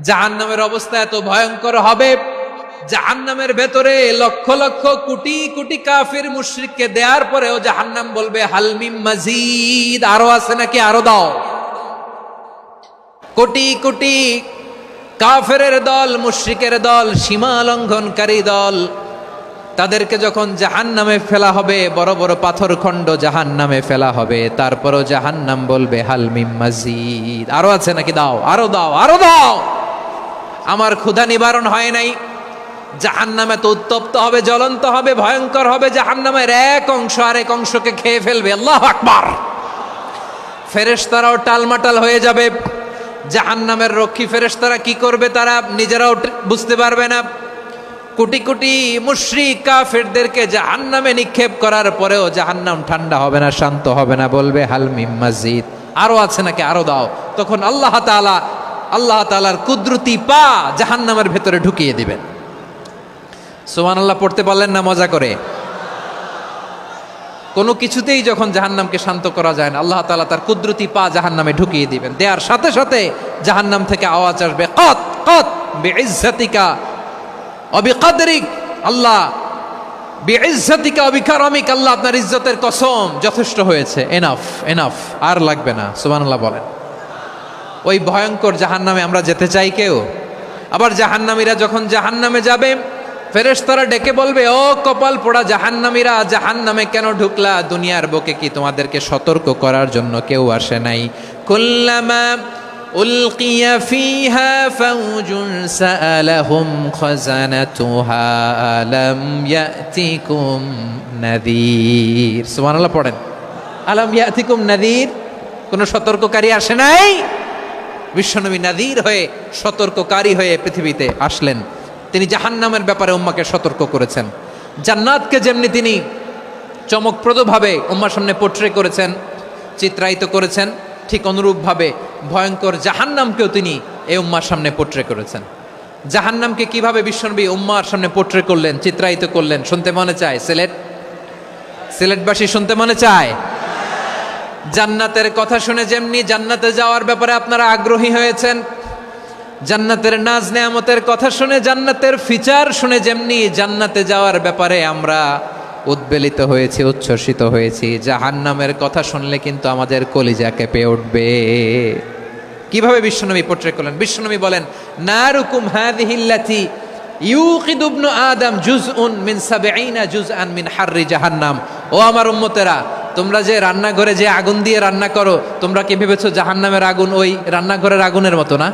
জাহান্নামের অবস্থা এত ভয়ঙ্কর হবে, জাহান্নামের ভেতরে লক্ষ লক্ষ কোটি কোটি কাফির মুশরিককে দেওয়ার পরেও জাহান্নাম বলবে হাল মিন মাজিদ, আরো আছে নাকি, আরো দাও। কোটি কোটি কাফেরের দল, মুশরিকের দল, সীমা লঙ্ঘনকারী দল, তাদেরকে যখন জাহান্নামে ফেলা হবে, বড় বড় পাথর খণ্ড জাহান্নামে ফেলা হবে, তারপরও জাহান্নাম বলবে হাল মিন মাজিদ, আরো আছে নাকি, দাও, আরো দাও, আরো দাও। আমার ক্ষুধা নিবারণ হয় নাই। জাহান্নামে তো উত্তপ্ত হবে, জ্বলন্ত হবে, ভয়ঙ্কর হবে। জাহান্নামের এক অংশ আরেক অংশকে খেয়ে ফেলবে। আল্লাহু আকবার। ফেরেশতারাও টালমাটাল হয়ে যাবে। জাহান্নামের রক্ষী ফেরেশতারা কি করবে তারা নিজেরাও বুঝতে পারবে না। কোটি কোটি মুশরিক কাফেরদেরকে জাহান্নামে নিক্ষেপ করার পরেও জাহান্নাম ঠান্ডা হবে না, শান্ত হবে না, বলবে হাল মিন মাজিদ, আরো আছে নাকি, আরো দাও। তখন আল্লাহ তাআলার কুদরতি পা জাহান্নামের ভেতরে ঢুকিয়ে দিবেন। সুবহানাল্লাহ পড়তে পারলেন না মজা করে? কোনো কিছুতেই যখন জাহান্নামকে শান্ত করা যায় না, আল্লাহ তাআলা তার কুদরতি পা জাহান্নামে ঢুকিয়ে দিবেন। দেওয়ার সাথে সাথে জাহান্নাম থেকে আওয়াজ আসবে, কত কত বিইজ্জাতিকা ওয়া বিকদরিক, আল্লাহ বিইজ্জাতিকা ওয়া বিকারামিক, আল্লাহ আপনার ইজ্জতের কসম, যথেষ্ট হয়েছে, এনাফ এনাফ, আর লাগবে না। সুবহানাল্লাহ বলেন। ওই ভয়ঙ্কর জাহান্নামে আমরা যেতে চাই কেউ? আবার জাহান্নামীরা যখন জাহান্নামে যাবে, ফেরেশতারা ডেকে বলবে, ও কপাল পোড়া জাহান্নামীরা, জাহান্নামে কেন ঢুকলা? দুনিয়ার বুকে কি তোমাদেরকে সতর্ক করার জন্য কেউ আসে নাই? কুল্লামা উলকিয়া ফিহা ফাউজুন সাআলাহুম খাজানাতুহা আলাম ইয়াতিকুম নাযীর। সুবহানাল্লাহ পড়েন। আলাম ইয়াতিকুম নাযীর, কোন সতর্ককারী আসে নাই? বিশ্বনবী নাযীর হয়ে, সতর্ককারী হয়ে পৃথিবীতে আসলেন। তিনি জাহান্নামের ব্যাপারে উম্মাকে সতর্ক করেছেন। জান্নাতকে যেমনি তিনি চমকপ্রদভাবে উম্মার সামনে পোট্রে করেছেন, চিত্রায়িত করেছেন, ঠিক অনুরূপভাবে ভয়ঙ্কর জাহান্নামকেও তিনি এই উম্মার সামনে পোট্রে করেছেন। জাহান্নামকে কিভাবে বিশ্বনবী উম্মার সামনে পোট্রে করলেন, চিত্রায়িত করলেন, শুনতে মনে চায়? সিলেটবাসী শুনতে মনে চায়? জান্নাতের কথা শুনে যেমনি জান্নাতে যাওয়ার ব্যাপারে আপনারা আগ্রহী হয়েছেন, জান্নাতের নাজ নেয়ামতের কথা শুনে, জান্নাতের ফিচার শুনে যেমনি জান্নাতে যাওয়ার ব্যাপারে আমরা উদ্বেলিত হয়েছি, উচ্ছ্বসিত হয়েছি, জাহান্নামের কথা শুনলে কিন্তু আমাদের কলিজা কেঁপে উঠবে। কিভাবে বিশ্বনবী পোট্রে করলেন? বিশ্বনবী বলেন, নারুকুম হাযিহিল্লাতী ইউকিদু ইবনু আদম জুজউন মিন ৭০ জুজআন মিন হাররি জাহান্নাম। ও আমার উম্মতেরা, তোমরা যে রান্নাঘরে যে আগুন দিয়ে রান্না করো, তোমরা কি ভেবেছো জাহান্নামের আগুন ওই রান্নাঘরের আগুনের মতো না?